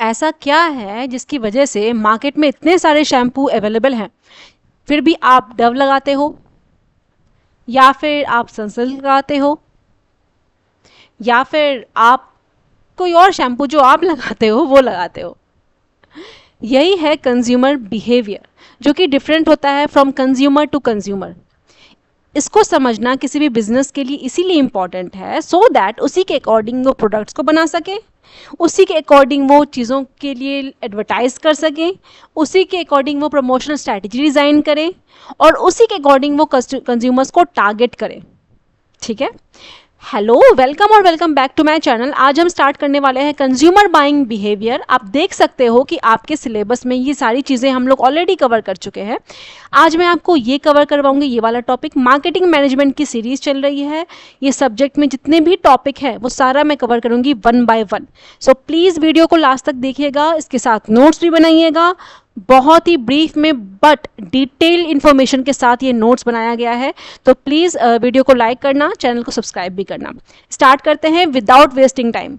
ऐसा क्या है जिसकी वजह से मार्केट में इतने सारे शैम्पू अवेलेबल हैं, फिर भी आप डव लगाते हो, या फिर आप सनसिल्क लगाते हो, या फिर आप कोई और शैम्पू जो आप लगाते हो वो लगाते हो? यही है कंज्यूमर बिहेवियर, जो कि डिफरेंट होता है फ्रॉम कंज्यूमर टू कंज्यूमर। इसको समझना किसी भी बिजनेस के लिए इसीलिए इम्पॉर्टेंट है, सो दैट उसी के अकॉर्डिंग वो प्रोडक्ट्स को बना सके, उसी के अकॉर्डिंग वो चीज़ों के लिए एडवर्टाइज कर सकें, उसी के अकॉर्डिंग वो प्रमोशनल स्ट्रैटेजी डिज़ाइन करें, और उसी के अकॉर्डिंग वो कंज्यूमर्स को टारगेट करें। ठीक है, हेलो, वेलकम और welcome back to my channel. आज हम स्टार्ट करने वाले हैं कंज्यूमर बाइंग बिहेवियर। आप देख सकते हो कि आपके सिलेबस में ये सारी चीज़ें हम लोग ऑलरेडी कवर कर चुके हैं। आज मैं आपको ये कवर करवाऊंगी, ये वाला टॉपिक। मार्केटिंग मैनेजमेंट की सीरीज चल रही है, ये सब्जेक्ट में जितने भी टॉपिक हैं वो सारा मैं कवर करूंगी one by one. So please video को लास्ट तक देखिएगा, इसके साथ नोट्स भी बनाइएगा। बहुत ही ब्रीफ में बट डिटेल इन्फॉर्मेशन के साथ ये नोट्स बनाया गया है, तो प्लीज़ वीडियो को लाइक करना, चैनल को सब्सक्राइब भी करना। स्टार्ट करते हैं without wasting time.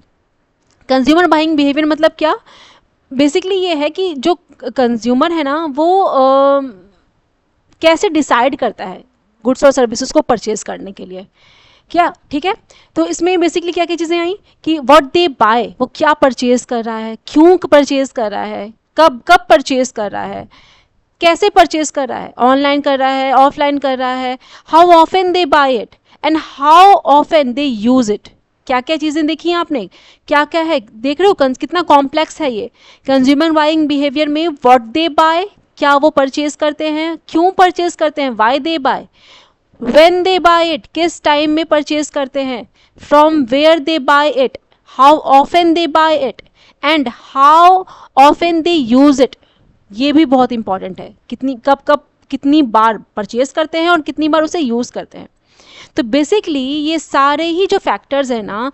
Consumer buying behaviour मतलब क्या? बेसिकली ये है कि जो कंज्यूमर है ना वो कैसे डिसाइड करता है गुड्स और सर्विसेज को परचेज करने के लिए, क्या? ठीक है, तो इसमें बेसिकली क्या क्या चीज़ें आई कि व्हाट दे बाय, वो क्या परचेज कर रहा है, क्यों परचेज कर रहा है, कब कब परचेज कर रहा है, कैसे परचेज कर रहा है, ऑनलाइन कर रहा है, ऑफलाइन कर रहा है, how often they buy it and how often they use it. क्या क्या चीज़ें देखी हैं आपने, क्या क्या है, देख रहे हो कितना कॉम्प्लेक्स है ये। कंज्यूमर बाइंग बिहेवियर में व्हाट दे बाय, क्या वो परचेज करते हैं, क्यों परचेज करते हैं, why they buy, when they buy it, किस टाइम में परचेज करते हैं, from where they buy it, how often they buy it and how often they use it. ये भी बहुत इंपॉर्टेंट है, कब कब कितनी बार परचेज करते हैं और कितनी बार उसे यूज़ करते हैं। तो बेसिकली ये सारे ही जो फैक्टर्स हैं ना,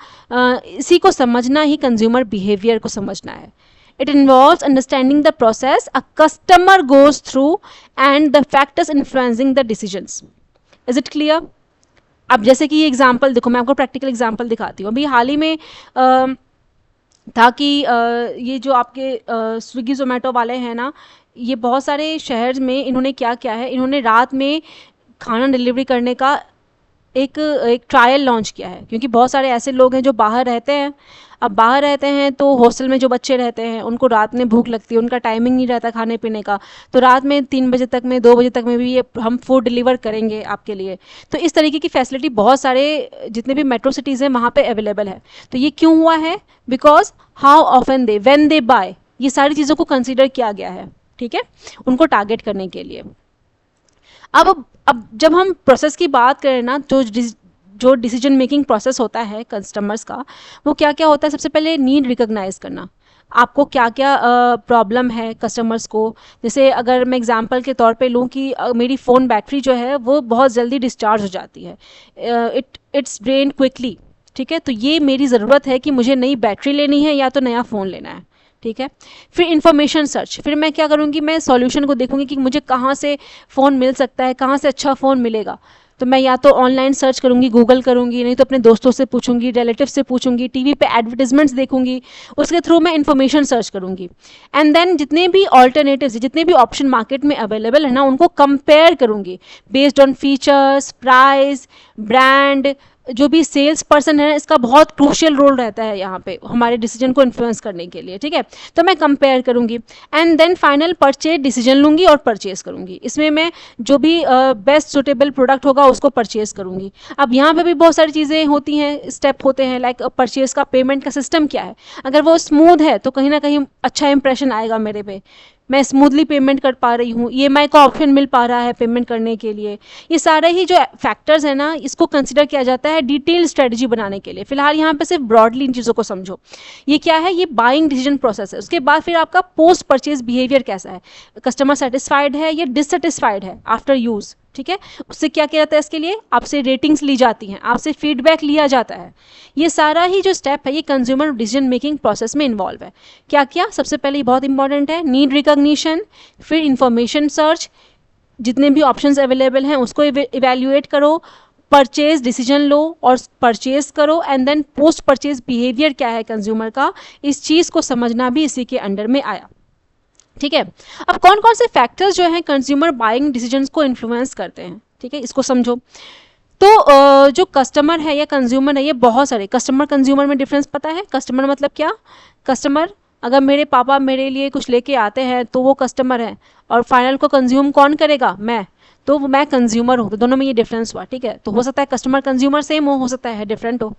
इसी को समझना ही कंज्यूमर बिहेवियर को समझना है। It involves understanding the process a customer goes through and the factors influencing the decisions. Is it clear? अब जैसे कि ये एग्जाम्पल देखो, मैं आपको प्रैक्टिकल एग्जाम्पल दिखाती हूँ। अभी हाल ही में था कि ये जो आपके स्विगी जोमेटो वाले हैं ना, ये बहुत सारे शहर में इन्होंने क्या किया है, इन्होंने रात में खाना डिलीवरी करने का एक ट्रायल लॉन्च किया है। क्योंकि बहुत सारे ऐसे लोग हैं जो बाहर रहते हैं, अब बाहर रहते हैं तो हॉस्टल में जो बच्चे रहते हैं उनको रात में भूख लगती है, उनका टाइमिंग नहीं रहता खाने पीने का, तो रात में 3 बजे तक में, 2 बजे तक में भी ये हम फूड डिलीवर करेंगे आपके लिए। तो इस तरीके की फैसिलिटी बहुत सारे जितने भी मेट्रो सिटीज़ हैं वहाँ पे अवेलेबल है। तो ये क्यों हुआ है? Because how often they, when they buy, ये सारी चीज़ों को कंसिडर किया गया है। ठीक है, उनको टारगेट करने के लिए। अब जब हम प्रोसेस की बात करें ना, जो डिसीजन मेकिंग प्रोसेस होता है कस्टमर्स का, वो क्या क्या होता है? सबसे पहले नीड रिकॉग्नाइज करना, आपको क्या क्या प्रॉब्लम है कस्टमर्स को। जैसे अगर मैं एग्जांपल के तौर पे लूँ कि मेरी फ़ोन बैटरी जो है वो बहुत जल्दी डिस्चार्ज हो जाती है, इट्स ड्रेन क्विकली। ठीक है, तो ये मेरी ज़रूरत है कि मुझे नई बैटरी लेनी है या तो नया फ़ोन लेना है। ठीक है, फिर इन्फॉर्मेशन सर्च, फिर मैं क्या करूँगी, मैं सॉल्यूशन को देखूँगी कि मुझे कहाँ से फ़ोन मिल सकता है, कहाँ से अच्छा फ़ोन मिलेगा। तो मैं या तो ऑनलाइन सर्च करूँगी, गूगल करूँगी, नहीं तो अपने दोस्तों से पूछूंगी, रिलेटिव से पूछूंगी, टीवी पे एडवर्टीजमेंट्स देखूंगी, उसके थ्रू मैं इन्फॉर्मेशन सर्च करूँगी। एंड देन जितने भी ऑल्टरनेटिव्स, जितने भी ऑप्शन मार्केट में अवेलेबल है ना, उनको कंपेयर करूँगी based on features, price, brand. जो भी सेल्स पर्सन है इसका बहुत क्रूशियल रोल रहता है यहाँ पे हमारे डिसीजन को इन्फ्लुएंस करने के लिए। ठीक है, तो मैं कंपेयर करूँगी and then final purchase decision लूँगी और परचेज करूँगी। इसमें मैं जो भी बेस्ट सुटेबल प्रोडक्ट होगा उसको परचेज करूँगी। अब यहाँ पे भी बहुत सारी चीज़ें होती हैं, स्टेप होते हैं, लाइक परचेज का पेमेंट का सिस्टम क्या है। अगर वो स्मूथ है तो कहीं ना कहीं अच्छा इंप्रेशन आएगा मेरे पे, मैं स्मूथली पेमेंट कर पा रही हूँ, EMI का ऑप्शन मिल पा रहा है पेमेंट करने के लिए। ये सारे ही जो फैक्टर्स हैं ना, इसको कंसिडर किया जाता है डिटेल स्ट्रेटजी बनाने के लिए। फिलहाल यहाँ पे सिर्फ ब्रॉडली इन चीज़ों को समझो। ये क्या है? ये बाइंग डिसीजन प्रोसेस है। उसके बाद फिर आपका पोस्ट परचेज बिहेवियर कैसा है, कस्टमर सेटिस्फाइड है या डिससेटिस्फाइड है आफ्टर यूज़। ठीक है, उससे क्या किया जाता है, इसके लिए आपसे रेटिंग्स ली जाती हैं, आपसे फीडबैक लिया जाता है। ये सारा ही जो स्टेप है ये कंज्यूमर डिसीजन मेकिंग प्रोसेस में इन्वॉल्व है। क्या क्या? सबसे पहले बहुत इंपॉर्टेंट है नीड रिकॉग्निशन, फिर इंफॉर्मेशन सर्च, जितने भी ऑप्शंस अवेलेबल हैं उसको इवैल्यूएट करो, परचेज डिसीजन लो और परचेज करो, and then post purchase behaviour क्या है कंज्यूमर का, इस चीज़ को समझना भी इसी के अंडर में आया। ठीक है, अब कौन कौन से फैक्टर्स जो हैं कंज्यूमर बाइंग डिसीजंस को इन्फ्लुएंस करते हैं, ठीक है, इसको समझो। तो जो कस्टमर है या कंज्यूमर है, ये बहुत सारे कस्टमर कंज्यूमर में डिफरेंस पता है। कस्टमर मतलब क्या, कस्टमर अगर मेरे पापा मेरे लिए कुछ लेके आते हैं तो वो कस्टमर है, और फाइनल को कंज्यूम कौन करेगा, मैं, तो मैं कंज्यूमर हूँ। तो दोनों में ये डिफरेंस हुआ, ठीक है। तो हो सकता है कस्टमर कंज्यूमर सेम हो सकता है डिफरेंट हो।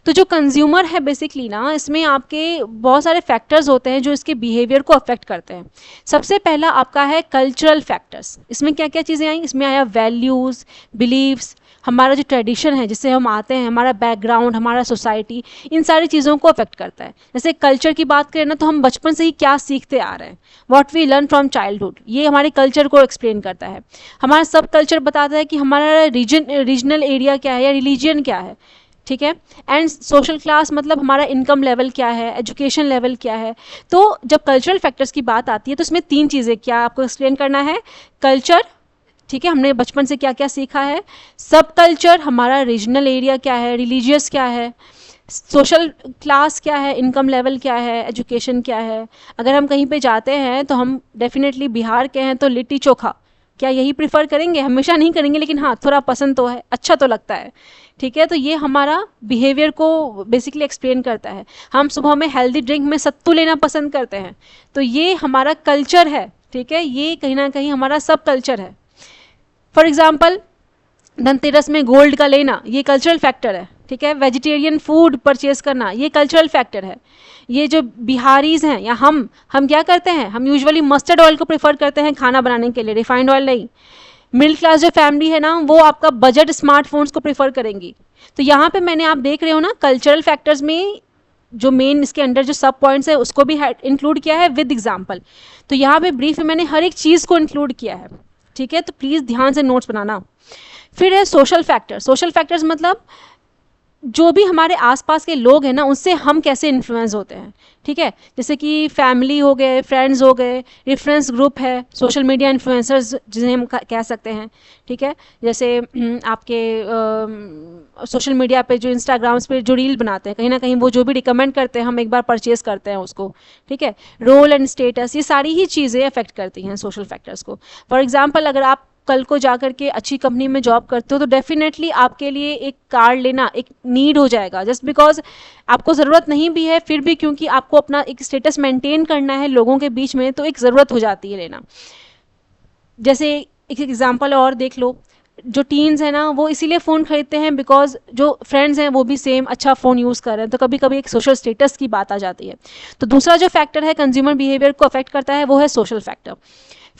तो जो कंज्यूमर है बेसिकली ना, इसमें आपके बहुत सारे फैक्टर्स होते हैं जो इसके बिहेवियर को अफेक्ट करते हैं। सबसे पहला आपका है कल्चरल फैक्टर्स। इसमें क्या क्या चीज़ें आई, इसमें आया वैल्यूज़, बिलीव्स, हमारा जो ट्रेडिशन है जिससे हम आते हैं, हमारा बैकग्राउंड, हमारा सोसाइटी, इन सारी चीज़ों को अफेक्ट करता है। जैसे कल्चर की बात करें ना, तो हम बचपन से ही क्या सीखते आ रहे हैं, what we learn from childhood, ये हमारे कल्चर को एक्सप्लेन करता है। हमारा सब कल्चर बताता है कि हमारा रीजनल एरिया क्या है या रिलीजन क्या है, ठीक है। एंड सोशल क्लास मतलब हमारा इनकम लेवल क्या है, एजुकेशन लेवल क्या है। तो जब कल्चरल फैक्टर्स की बात आती है तो इसमें तीन चीज़ें क्या आपको एक्सप्लेन करना है, कल्चर, ठीक है, हमने बचपन से क्या क्या सीखा है, सब कल्चर, हमारा रीजनल एरिया क्या है, रिलीजियस क्या है, सोशल क्लास क्या है, इनकम लेवल क्या है, एजुकेशन क्या है। अगर हम कहीं पे जाते हैं तो हम डेफिनेटली बिहार के हैं तो लिट्टी चोखा क्या यही प्रिफर करेंगे, हमेशा नहीं करेंगे, लेकिन हाँ थोड़ा पसंद तो है, अच्छा तो लगता है, ठीक है। तो ये हमारा बिहेवियर को बेसिकली एक्सप्लेन करता है। हम सुबह में हेल्दी ड्रिंक में सत्तू लेना पसंद करते हैं, तो ये हमारा कल्चर है, ठीक है, ये कहीं ना कहीं हमारा सब कल्चर है। फॉर एग्जाम्पल धनतेरस में गोल्ड का लेना, ये कल्चरल फैक्टर है, ठीक है। वेजिटेरियन फूड परचेज करना, ये कल्चरल फैक्टर है। ये जो बिहारीज हैं या हम क्या करते हैं, हम यूजुअली मस्टर्ड ऑयल को प्रेफर करते हैं खाना बनाने के लिए, रिफाइंड ऑयल नहीं। मिडिल क्लास जो फैमिली है ना, वो आपका बजट स्मार्टफोन्स को प्रेफर करेंगी। तो यहाँ पे मैंने आप देख रहे हो ना, कल्चरल फैक्टर्स में जो मेन इसके अंडर जो सब पॉइंट्स है उसको भी इंक्लूड किया है विद एग्जाम्पल। तो यहाँ पे ब्रीफ में मैंने हर एक चीज़ को इंक्लूड किया है, ठीक है। तो प्लीज़ ध्यान से नोट्स बनाना। फिर है सोशल फैक्टर। सोशल फैक्टर्स मतलब जो भी हमारे आसपास के लोग हैं ना, उससे हम कैसे इन्फ्लुएंस होते हैं, ठीक है। जैसे कि फैमिली हो गए, फ्रेंड्स हो गए, रेफरेंस ग्रुप है, सोशल मीडिया इन्फ्लुएंसर्स जिन्हें हम कह सकते हैं, ठीक है। जैसे आपके सोशल मीडिया पे जो इंस्टाग्राम्स पे जो रील बनाते हैं, कहीं ना कहीं वो जो भी रिकमेंड करते हैं हम एक बार परचेज करते हैं उसको, ठीक है। रोल एंड स्टेटस, ये सारी ही चीज़ें अफेक्ट करती हैं सोशल फैक्टर्स को। फॉर एग्जाम्पल अगर आप कल को जा कर के अच्छी कंपनी में जॉब करते हो तो डेफिनेटली आपके लिए एक कार लेना एक नीड हो जाएगा, जस्ट बिकॉज आपको ज़रूरत नहीं भी है, फिर भी क्योंकि आपको अपना एक स्टेटस मेंटेन करना है लोगों के बीच में, तो एक ज़रूरत हो जाती है लेना। जैसे एक एग्जांपल और देख लो, जो टीन्स हैं ना वो इसीलिए फ़ोन खरीदते हैं बिकॉज जो फ्रेंड्स हैं वो भी सेम अच्छा फ़ोन यूज़ कर रहे हैं, तो कभी कभी एक सोशल स्टेटस की बात आ जाती है। तो दूसरा जो फैक्टर है कंज्यूमर बिहेवियर को अफेक्ट करता है वो है सोशल फैक्टर।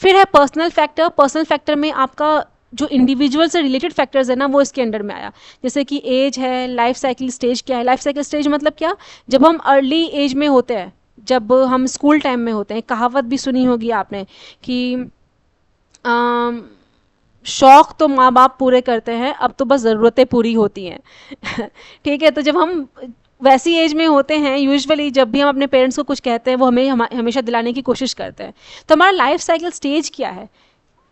फिर है पर्सनल फैक्टर। पर्सनल फैक्टर में आपका जो इंडिविजुअल से रिलेटेड फैक्टर्स है ना वो इसके अंडर में आया, जैसे कि एज है, लाइफ साइकिल स्टेज क्या है। लाइफ साइकिल स्टेज मतलब क्या, जब हम अर्ली एज में होते हैं, जब हम स्कूल टाइम में होते हैं, कहावत भी सुनी होगी आपने कि शौक़ तो माँ बाप पूरे करते हैं, अब तो बस ज़रूरतें पूरी होती हैं ठीक है। तो जब हम वैसी एज में होते हैं, यूजुअली जब भी हम अपने पेरेंट्स को कुछ कहते हैं वो हमें हमेशा दिलाने की कोशिश करते हैं। तो हमारा लाइफ साइकिल स्टेज क्या है,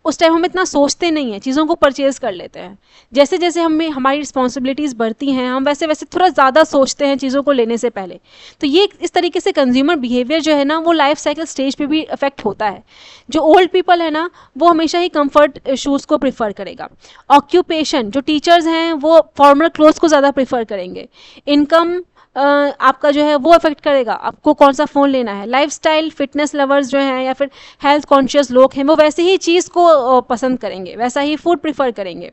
उस टाइम हम इतना सोचते नहीं हैं, चीज़ों को परचेज़ कर लेते हैं। जैसे जैसे हमें हमारी रिस्पॉन्सिबिलिटीज़ बढ़ती हैं, हम वैसे वैसे थोड़ा ज़्यादा सोचते हैं चीज़ों को लेने से पहले। तो ये इस तरीके से कंज्यूमर बिहेवियर जो है ना वो लाइफ साइकिल स्टेज पे भी अफेक्ट होता है। जो ओल्ड पीपल है ना वो हमेशा ही कंफर्ट शूज़ को प्रीफर करेगा। ऑक्यूपेशन, जो टीचर्स हैं वो फॉर्मल क्लोथ्स को ज़्यादा प्रीफर करेंगे। इनकम आपका जो है वो अफेक्ट करेगा आपको कौन सा फ़ोन लेना है। लाइफस्टाइल, फिटनेस लवर्स जो हैं या फिर हेल्थ कॉन्शियस लोग हैं वो वैसे ही चीज़ को पसंद करेंगे, वैसा ही फूड प्रीफर करेंगे।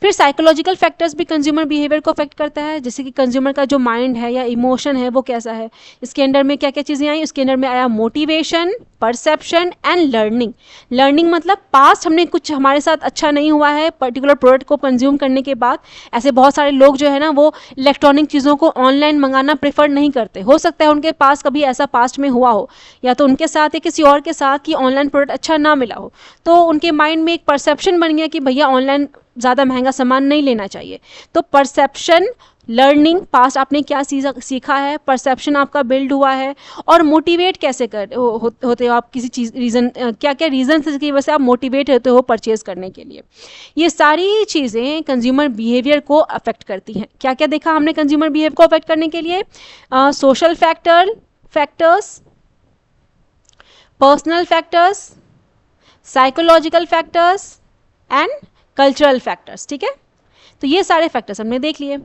फिर साइकोलॉजिकल फैक्टर्स भी कंज्यूमर बिहेवियर को अफेक्ट करता है, जैसे कि कंज्यूमर का जो माइंड है या इमोशन है वो कैसा है। इसके अंडर में क्या क्या चीज़ें आई, इसके अंडर में आया motivation, perception and learning. Learning मतलब पास्ट हमने कुछ हमारे साथ अच्छा नहीं हुआ है पर्टिकुलर प्रोडक्ट को कंज्यूम करने के बाद। ऐसे बहुत सारे लोग जो है ना वो इलेक्ट्रॉनिक चीज़ों को ऑनलाइन मंगाना प्रेफर नहीं करते। हो सकता है उनके पास कभी ऐसा पास्ट में हुआ हो, या तो उनके साथ या किसी और के साथ कि ऑनलाइन प्रोडक्ट अच्छा ना मिला हो, तो उनके माइंड में एक परसेप्शन बन गया कि भैया ऑनलाइन ज़्यादा महंगा सामान नहीं लेना चाहिए। तो परसेप्शन, लर्निंग, पास्ट आपने क्या सीखा है, परसेप्शन आपका बिल्ड हुआ है, और मोटिवेट कैसे होते हो आप किसी चीज़, रीज़न क्या क्या रीज़न की वजह से आप मोटिवेट होते हो परचेज़ करने के लिए। ये सारी चीज़ें कंज्यूमर बिहेवियर को अफेक्ट करती हैं। क्या क्या देखा हमने कंज्यूमर बिहेवियर को अफेक्ट करने के लिए? Social factors, personal factors, psychological factors and cultural factors. ठीक है, तो ये सारे फैक्टर्स हमने देख लिए।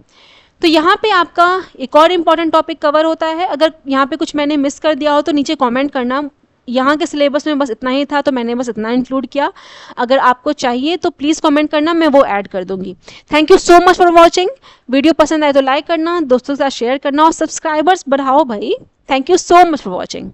तो यहाँ पे आपका एक और इम्पॉर्टेंट टॉपिक कवर होता है। अगर यहाँ पे कुछ मैंने मिस कर दिया हो तो नीचे कमेंट करना। यहाँ के सिलेबस में बस इतना ही था तो मैंने बस इतना इंक्लूड किया। अगर आपको चाहिए तो प्लीज़ कमेंट करना, मैं वो ऐड कर दूंगी। Thank you so much for watching. Video पसंद आए तो लाइक करना, दोस्तों के साथ शेयर करना और सब्सक्राइबर्स बढ़ाओ भाई। Thank you so much for watching.